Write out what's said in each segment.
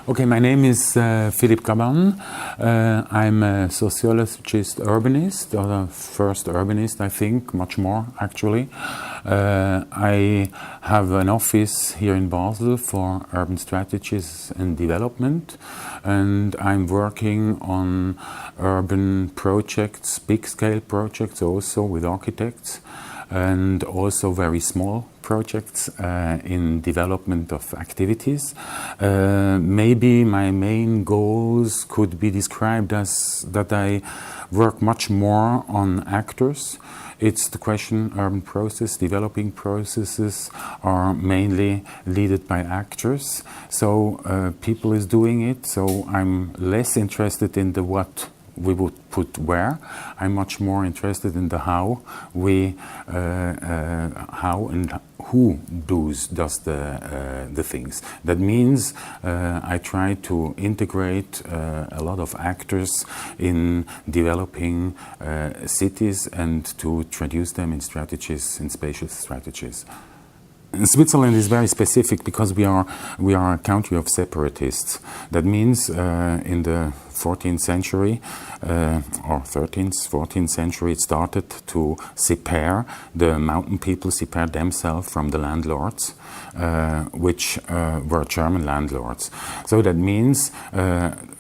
Okay, my name is Philippe Cabane. I'm a sociologist urbanist, or the first urbanist, I think, much more actually. I have an office here in Basel for urban strategies and development, and I'm working on urban projects, big-scale projects also with architects, and also very small projects in development of activities. Maybe my main goals could be described as that I work much more on actors. It's the question, urban process, developing processes are mainly led by actors. So people is doing it, so I'm less interested in the what we would put where. I'm much more interested in the how we, how and who does the things. That means I try to integrate a lot of actors in developing cities and to introduce them in strategies, in spatial strategies. Switzerland is very specific because we are a country of separatists. That means in the 14th century or 13th, 14th century, it started to separate the mountain people, separate themselves from the landlords, which were German landlords. So that means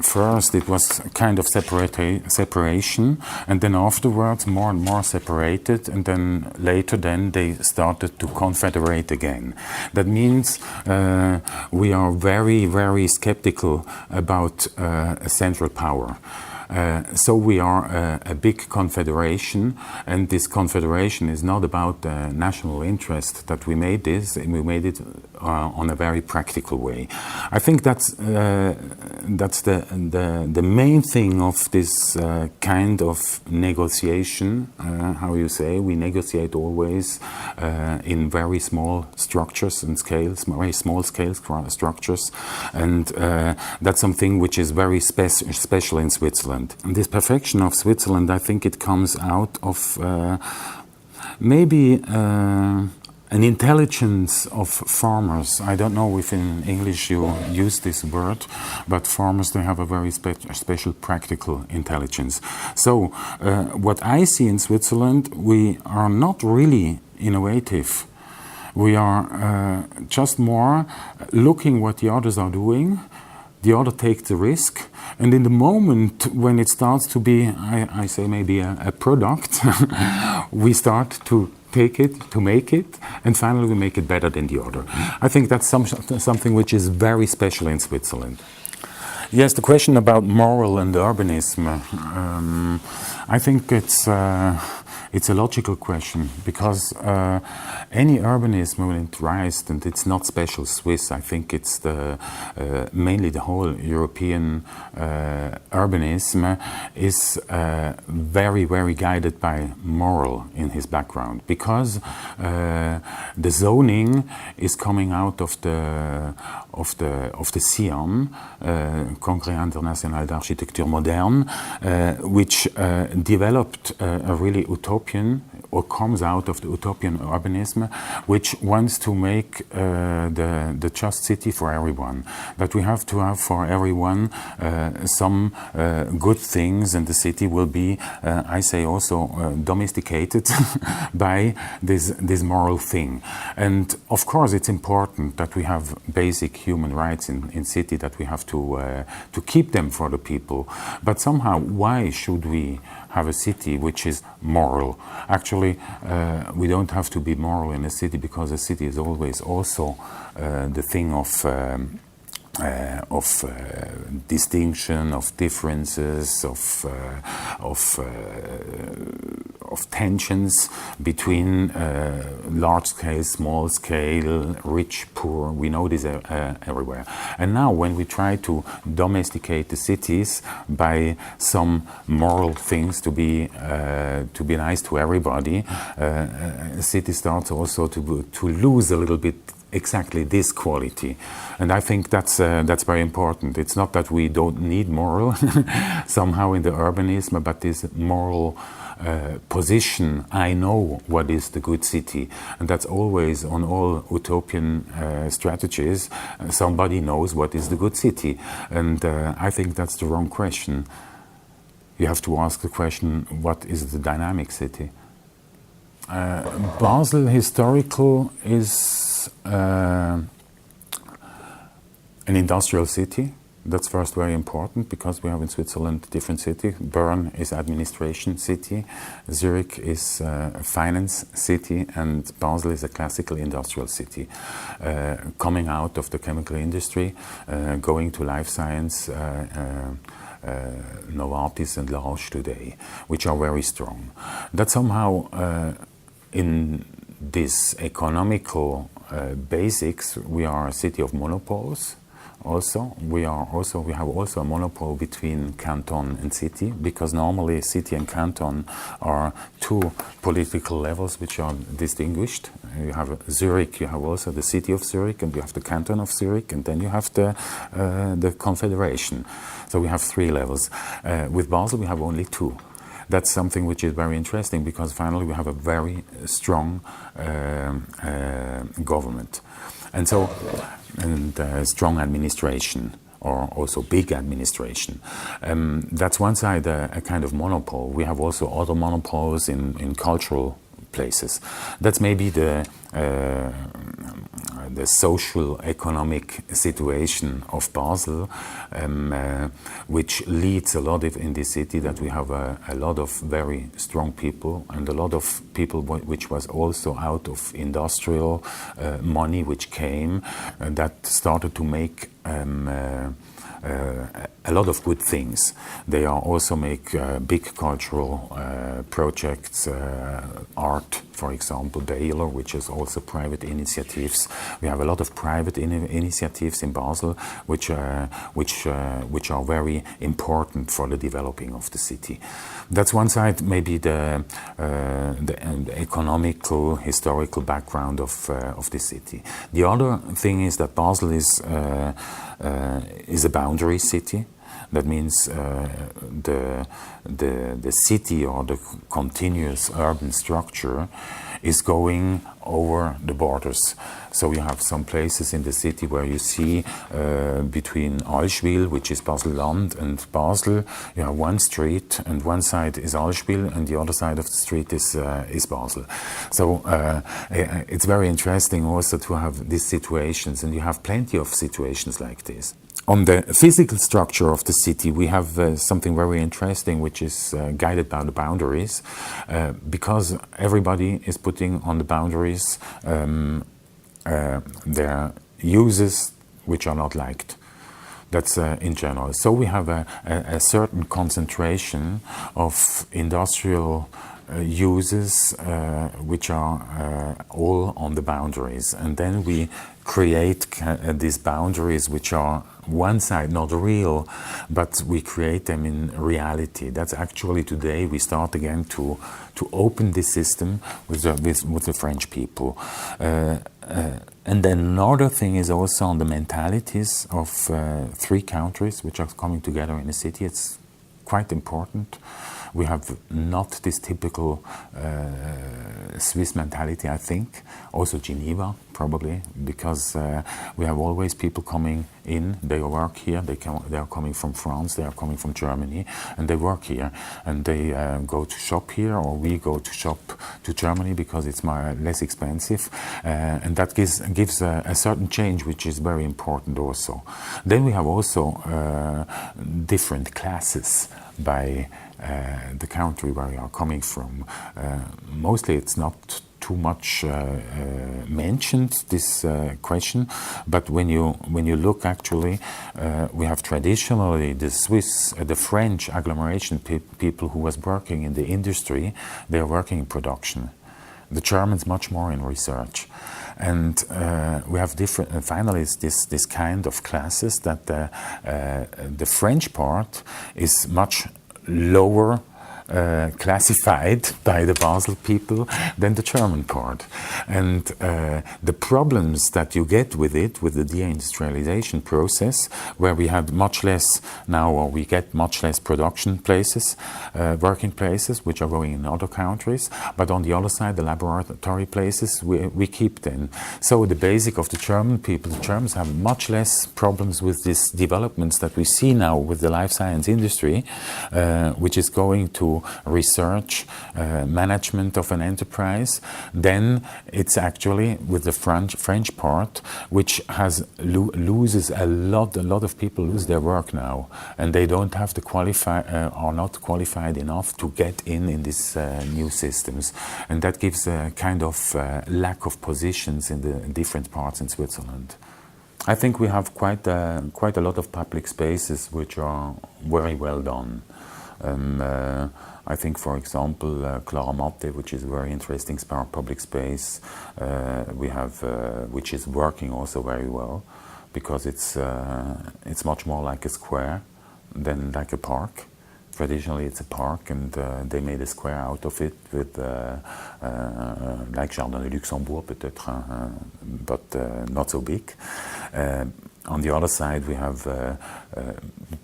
first it was kind of separation, and then afterwards more and more separated, and then later they started to confederate again. That means we are very, very skeptical about a central power. So we are a big confederation, and this confederation is not about the national interest that we made this, and we made it on a very practical way. I think that's the main thing of this kind of negotiation. How you say, we negotiate always in very small structures and scales, very small scale structures, and that's something which is very special in Switzerland. And this perfection of Switzerland, I think it comes out of maybe an intelligence of farmers. I don't know if in English you use this word, but farmers, they have a very special practical intelligence. So what I see in Switzerland, we are not really innovative. We are just more looking what the others are doing. The other takes the risk, and in the moment when it starts to be, I say maybe a product, we start to take it, to make it, and finally we make it better than the other. I think that's something which is very special in Switzerland. Yes, the question about moral and urbanism, I think it's a logical question, because any urbanism, when it rises, and it's not special Swiss, I think it's mainly the whole European urbanism is very, very guided by moral in his background, because the zoning is coming out of the CIAM, Congrès International d'Architecture Moderne, which developed a really utopian, or comes out of the utopian urbanism, which wants to make the just city for everyone. That we have to have for everyone some good things, and the city will be, I say also, domesticated by this moral thing. And of course it's important that we have basic human rights in city, that we have to keep them for the people. But somehow, why should we have a city which is moral? Actually, we don't have to be moral in a city, because a city is always also the thing of distinction, of differences, of tensions between large scale, small scale, rich, poor. We know this everywhere. And now when we try to domesticate the cities by some moral things to be nice to everybody, a city starts also to lose a little bit exactly this quality. And I think that's very important. It's not that we don't need moral somehow in the urbanism, but this moral position, I know what is the good city. And that's always on all utopian strategies, somebody knows what is the good city. And I think that's the wrong question. You have to ask the question, what is the dynamic city? Basel historical is an industrial city. That's first very important because we have in Switzerland different cities. Bern is administration city, Zurich is a finance city, and Basel is a classical industrial city. Coming out of the chemical industry, going to life science, Novartis and La Roche today, which are very strong. That somehow in this economical basics, we are a city of monopoles. Also, we have also a monopole between canton and city, because normally city and canton are two political levels which are distinguished. You have Zurich, you have also the city of Zurich, and you have the canton of Zurich, and then you have the confederation. So we have three levels. With Basel, we have only two. That's something which is very interesting, because finally we have a very strong government. And so, strong administration, or also big administration. That's one side, a kind of monopole. We have also other monopoles in cultural places. That's maybe the social economic situation of Basel, which leads a lot in this city, that we have a lot of very strong people, and a lot of people which was also out of industrial money which came, and that started to make a lot of good things. They are also make big cultural projects, art, for example, Baylor, which is also private initiatives. We have a lot of private initiatives in Basel, which are very important for the developing of the city. That's one side, maybe the economical, historical background of the city. The other thing is that Basel is a boundary city. That means the city, or the continuous urban structure, is going over the borders. So you have some places in the city where you see between Allschwil, which is Basel-Land, and Basel, you have one street, and one side is Allschwil, and the other side of the street is Basel. So it's very interesting also to have these situations, and you have plenty of situations like this. On the physical structure of the city, we have something very interesting, which is guided by the boundaries, because everybody is putting on the boundaries their uses which are not liked. That's in general. So we have a certain concentration of industrial uses which are all on the boundaries, and then we create these boundaries which are one side not real, but we create them in reality. That's actually today we start again to open this system with the French people. And then another thing is also on the mentalities of three countries which are coming together in a city. It's quite important. We have not this typical Swiss mentality, I think. Also Geneva, probably, because we have always people coming in, they work here, they are coming from France, they are coming from Germany, and they work here. And they go to shop here, or we go to shop to Germany because it's less expensive. And that gives a certain change, which is very important also. Then we have also different classes by the country where you are coming from. Mostly it's not too much mentioned, this question, but when you look actually, we have traditionally the French agglomeration people who was working in the industry, they are working in production. The Germans much more in research. And we have different, finally it's this kind of classes that the French part is much lower classified by the Basel people than the German part. And the problems that you get with it, with the deindustrialization process, where we had much less now, or we get much less production places, working places, which are going in other countries, but on the other side, the laboratory places, we keep them. So the basic of the German people, the Germans have much less problems with these developments that we see now with the life science industry, which is going to research, management of an enterprise. Then it's actually with the French part, which has loses a lot of people lose their work now, and they don't have to qualify, are not qualified enough to get in these new systems, and that gives a kind of lack of positions in the different parts in Switzerland. I think we have quite a lot of public spaces which are very well done. I think, for example, Clara Matte, which is a very interesting public space, we have, which is working also very well, because it's much more like a square than like a park. Traditionally, it's a park, and they made a square out of it with, like Jardin de Luxembourg, peut-être, but not so big. On the other side, we have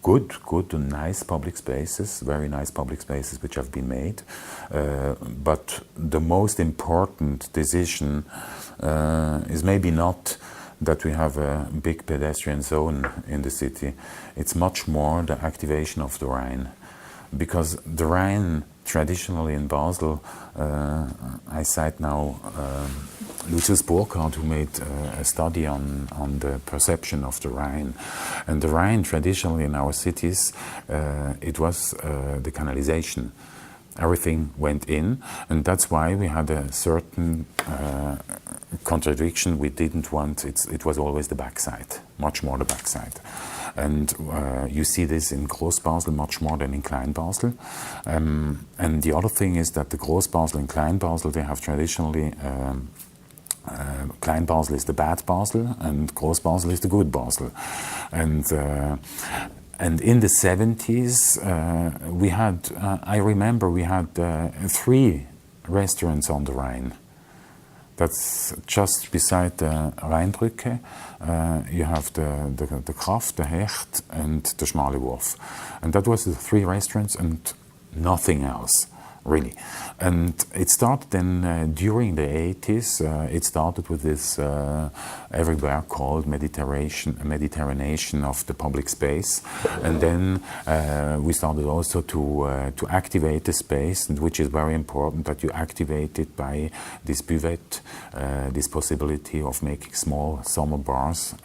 good and nice public spaces, very nice public spaces which have been made. But the most important decision is maybe not that we have a big pedestrian zone in the city. It's much more the activation of the Rhine. Because the Rhine, traditionally in Basel, I cite now Lucius Burkhardt, who made a study on the perception of the Rhine. And the Rhine, traditionally in our cities, it was the canalization. Everything went in, and that's why we had a certain contradiction. We didn't want, it was always the backside, much more the backside. And you see this in Gross Basel much more than in Klein Basel. And the other thing is that the Gross Basel and Klein Basel, they have traditionally, Klein Basel is the bad Basel, and Gross Basel is the good Basel. And in the 70s, we had, I remember we had 3 restaurants on the Rhine. That's just beside the Rheinbrücke. You have the Kraft, the Hecht, and the Schmale Wurf. And that was the 3 restaurants and nothing else, really. And it started then during the 80s. It started with this everywhere called Mediterranean of the public space. And then we started also to activate the space, which is very important that you activate it by this buvette, this possibility of making small summer bars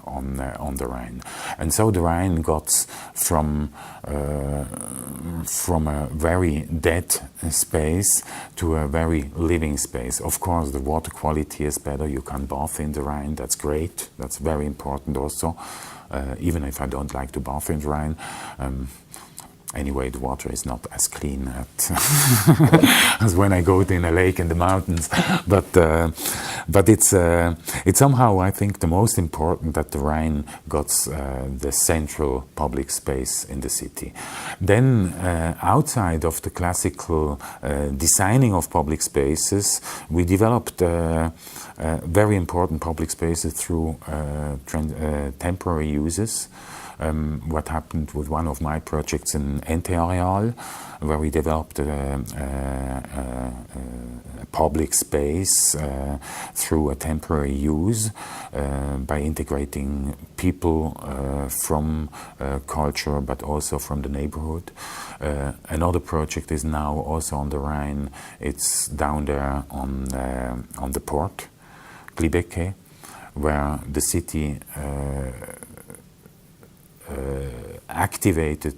on the Rhine. And so the Rhine got from a very dead space to a very living space. Of course, the water quality is better. You can bath in the Rhine. That's great. That's very important also. Even if I don't like to bath in the Rhine. Anyway, the water is not as clean as when I go in a lake in the mountains. But it's somehow, I think, the most important that the Rhine got the central public space in the city. Then, outside of the classical designing of public spaces, we developed very important public spaces through temporary uses. What happened with one of my projects in Ente Areal, where we developed a public space through a temporary use by integrating people from culture, but also from the neighborhood. Another project is now also on the Rhine. It's down there on the port, Glibeke, where the city activated,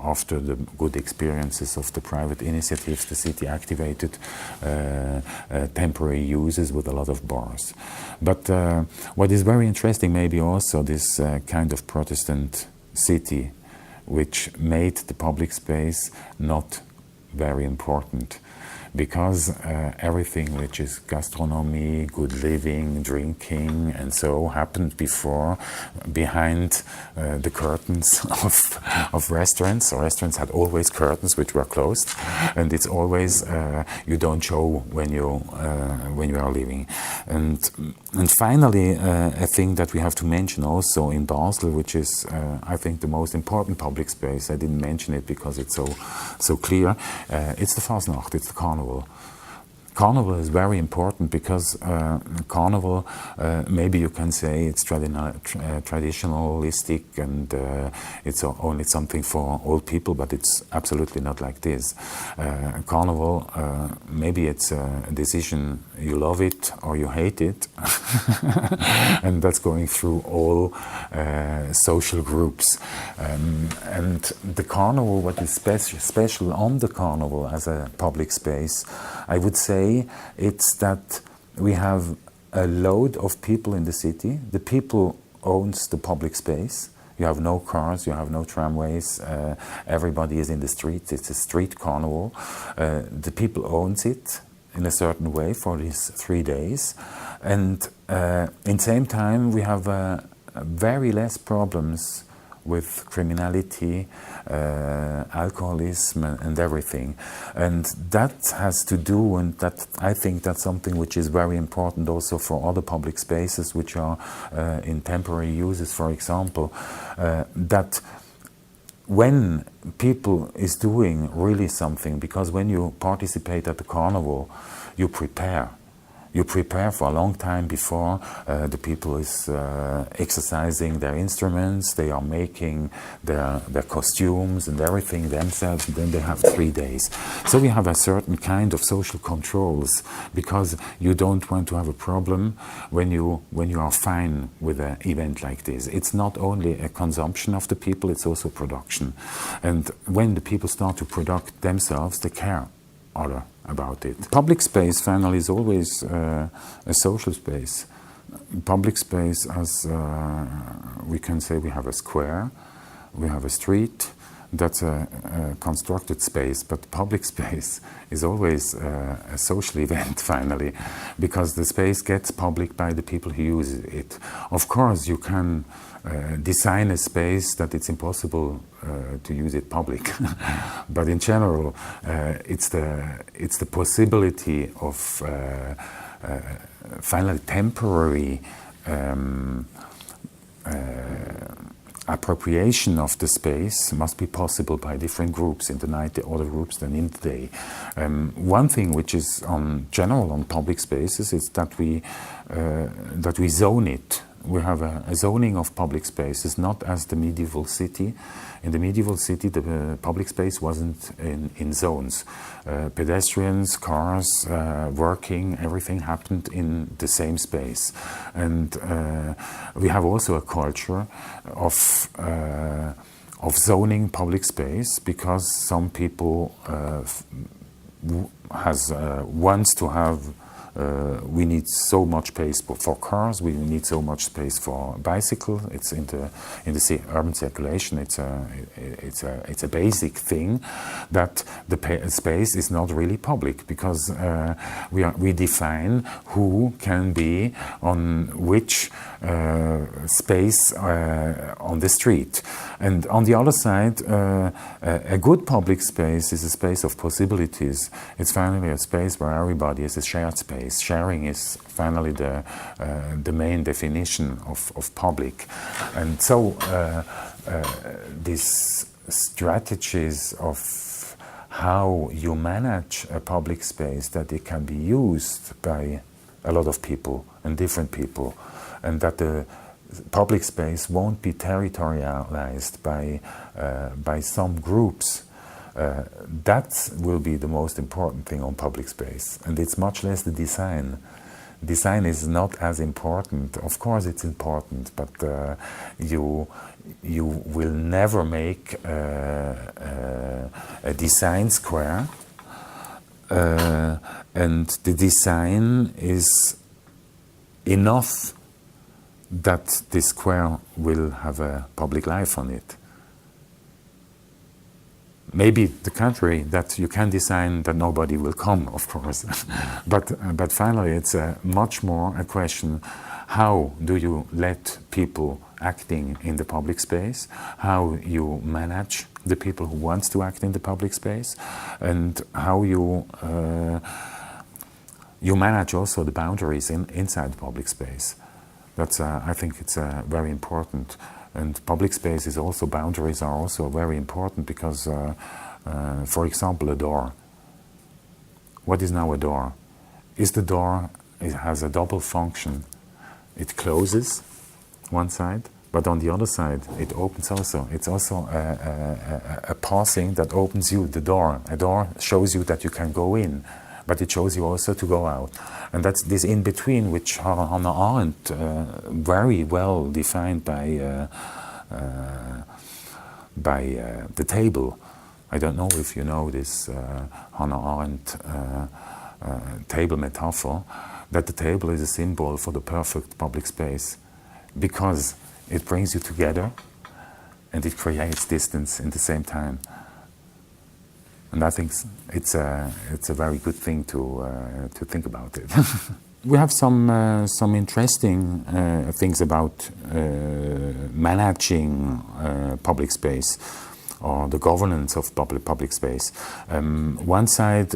after the good experiences of the private initiatives, the city activated temporary uses with a lot of bars. But what is very interesting, maybe also this kind of Protestant city, which made the public space not very important, because everything which is gastronomy, good living, drinking, and so happened behind the curtains of restaurants. So restaurants had always curtains which were closed, and it's always you don't show when you are leaving. And finally, a thing that we have to mention also in Basel, which is I think the most important public space. I didn't mention it because it's so clear. It's the Fasnacht, it's the Carnival. Carnival is very important because Carnival, maybe you can say it's traditionalistic and it's only something for old people, but it's absolutely not like this. Carnival, maybe it's a decision, you love it or you hate it, and that's going through all social groups. And the Carnival, what is special on the Carnival as a public space, I would say it's that we have a load of people in the city. The people owns the public space. You have no cars, you have no tramways, everybody is in the streets. It's a street carnival. The people owns it in a certain way for these 3 days. And in same time we have very less problems with criminality, alcoholism and everything. And that has to do, and that I think that's something which is very important also for other public spaces which are in temporary uses, for example, that when people is doing really something, because when you participate at the carnival, you prepare. You prepare for a long time before. The people is exercising their instruments, they are making their costumes and everything themselves, and then they have 3 days. So we have a certain kind of social controls, because you don't want to have a problem when you are fine with an event like this. It's not only a consumption of the people, it's also production. And when the people start to product themselves, they care about it. Public space finally is always a social space. Public space, as we can say, we have a square, we have a street. That's a constructed space, but public space is always a social event finally, because the space gets public by the people who use it. Of course you can design a space that it's impossible to use it public, but in general it's the possibility of finally temporary appropriation of the space must be possible by different groups in the night, the other groups than in the day. One thing which is general on public spaces is that we zone it. We have a zoning of public spaces, not as the medieval city. In the medieval city, the public space wasn't in zones. Pedestrians, cars, working, everything happened in the same space. And we have also a culture of zoning public space, because some people wants to have. We need so much space for cars. We need so much space for bicycle. It's in the urban circulation. It's a basic thing that the space is not really public, because we define who can be on which space on the street. And on the other side, a good public space is a space of possibilities. It's finally a space where everybody is a shared space. Sharing is finally the main definition of public. And so these strategies of how you manage a public space, that it can be used by a lot of people and different people, and that the public space won't be territorialized by some groups. That will be the most important thing on public space, and it's much less the design. Design is not as important. Of course it's important, but you will never make a design square, and the design is enough that the square will have a public life on it. Maybe the contrary, that you can design that nobody will come, of course. But finally, it's much more a question, how do you let people acting in the public space, how you manage the people who want to act in the public space, and how you manage also the boundaries inside the public space. That's, I think it's very important. And public space is also, boundaries are also very important because, for example, a door. What is now a door? Is the door, it has a double function. It closes one side, but on the other side, it opens also. It's also a passing that opens you, the door. A door shows you that you can go in, but it shows you also to go out. And that's this in-between, which Hannah Arendt very well defined by the table. I don't know if you know this Hannah Arendt table metaphor, that the table is a symbol for the perfect public space, because it brings you together and it creates distance in the same time. And I think it's a very good thing to think about it. We have some interesting things about managing public space, or the governance of public space. One side,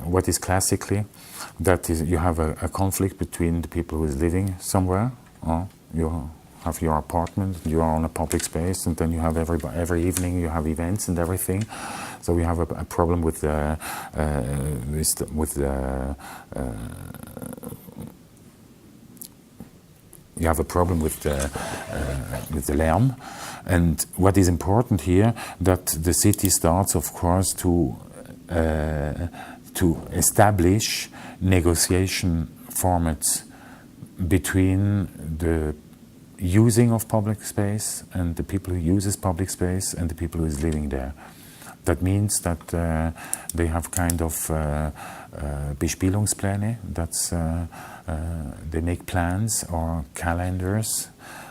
what is classically, that is, you have a conflict between the people who is living somewhere. You have your apartment, you are on a public space, and then you have every evening you have events and everything. So we have a problem with the you have a problem with the Lärm. And what is important here, that the city starts, of course, to establish negotiation formats between the using of public space and the people who uses public space and the people who is living there. That means that they have kind of Bespielungspläne, that's they make plans or calendars,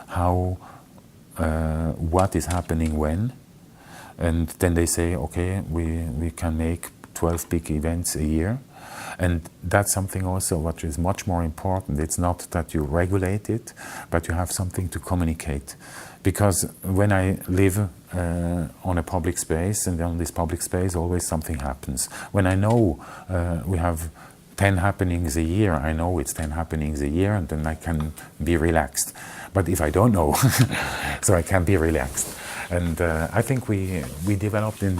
how what is happening when, and then they say, okay, we can make 12 big events a year. And that's something also what is much more important. It's not that you regulate it, but you have something to communicate. Because when I live on a public space, and on this public space always something happens. When I know we have 10 happenings a year, I know it's 10 happenings a year, and then I can be relaxed. But if I don't know, so I can't be relaxed. And I think we developed in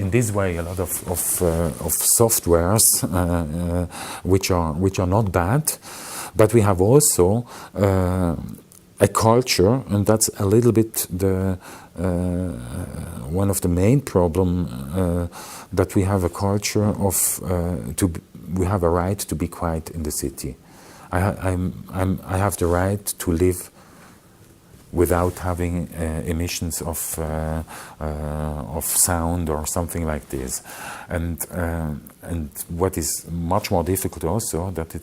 this way a lot of softwares which are not bad, but we have also a culture, and that's a little bit the one of the main problem, that we have a culture of we have a right to be quiet in the city. I have the right to live without having emissions of sound or something like this, and what is much more difficult also, that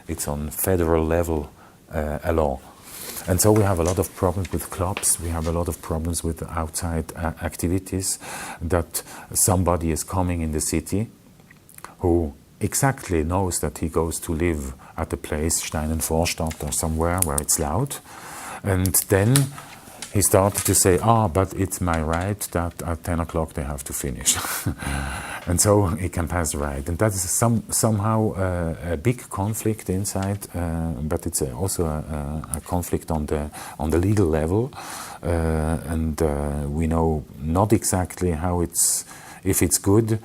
it's on federal level a law, and so we have a lot of problems with clubs. We have a lot of problems with outside activities, that somebody is coming in the city who exactly knows that he goes to live at a place, Steinenvorstadt or somewhere where it's loud. And then he started to say, but it's my right that at 10 o'clock they have to finish. And so he can pass the right. And that is somehow a big conflict inside, but it's also a conflict on the legal level. And we know not exactly how if it's good,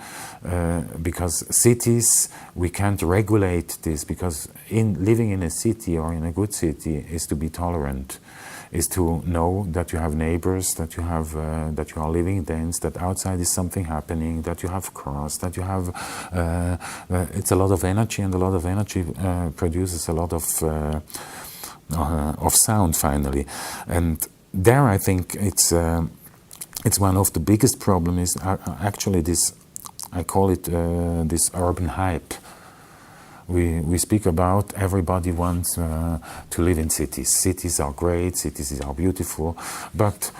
because cities, we can't regulate this, because living in a city or in a good city is to be tolerant, is to know that you have neighbors, that you have that you are living dense, that outside is something happening, that you have cars, that you have it's a lot of energy, and a lot of energy produces a lot of sound finally. And there I think it's one of the biggest problems is actually this, I call it this urban hype. We speak about everybody wants to live in cities. Cities are great, cities are beautiful, but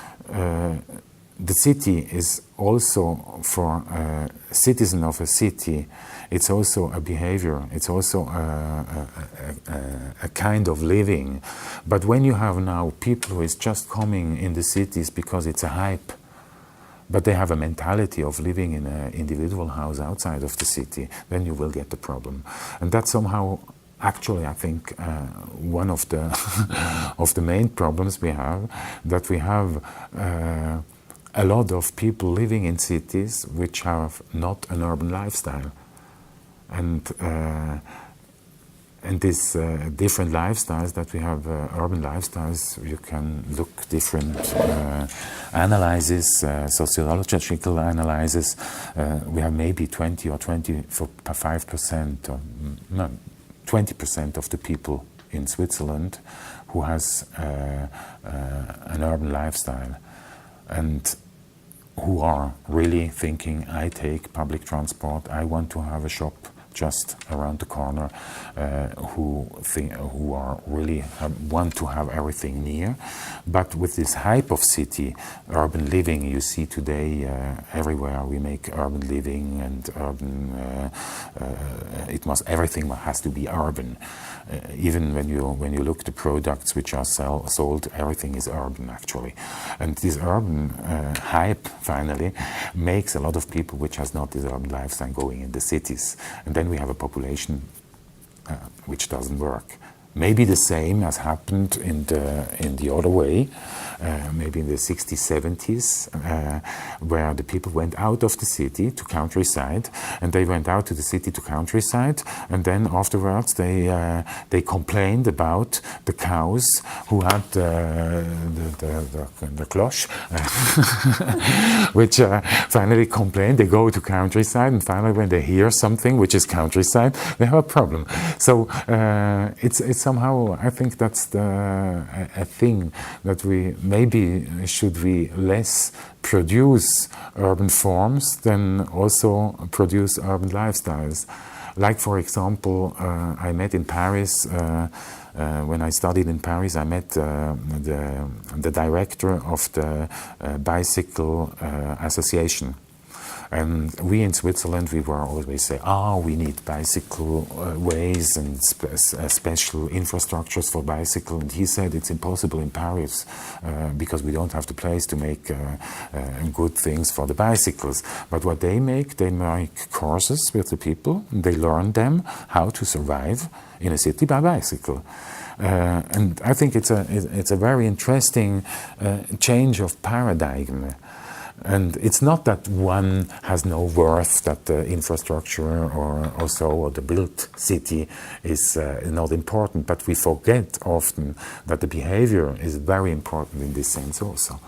the city is also, for a citizen of a city, it's also a behavior, it's also a kind of living. But when you have now people who is just coming in the cities because it's a hype, but they have a mentality of living in an individual house outside of the city, then you will get the problem. And that's somehow, actually, I think, one of the of the main problems we have, that we have a lot of people living in cities which have not an urban lifestyle. And these different lifestyles that we have, urban lifestyles, you can look different analyses, sociological analyses. We have maybe 20 or 25% or no, 20% of the people in Switzerland who has an urban lifestyle, and who are really thinking, I take public transport, I want to have a shop just around the corner, who are really want to have everything near. But with this hype of city, urban living, you see today everywhere we make urban living and urban. Everything has to be urban. Even when you look at the products which are sold, everything is urban actually. And this urban hype finally makes a lot of people which has not this urban lifestyle going in the cities, and then we have a population which doesn't work. Maybe the same has happened in the other way, maybe in the 60s, 70s, where the people went out of the city to countryside, and they went out to the city to countryside, and then afterwards they complained about the cows who had the cloche, which finally complained. They go to countryside, and finally when they hear something which is countryside, they have a problem. So it's somehow, I think that's a thing that we maybe should we less produce urban forms than also produce urban lifestyles. Like, for example, I met in Paris, when I studied in Paris, I met the director of the bicycle association. And we in Switzerland, we were always say, we need bicycle ways and special infrastructures for bicycle. And he said it's impossible in Paris because we don't have the place to make good things for the bicycles. But what they make courses with the people. They learn them how to survive in a city by bicycle. And I think it's a very interesting change of paradigm. And it's not that one has no worth, that the infrastructure or the built city is not important, but we forget often that the behavior is very important in this sense also.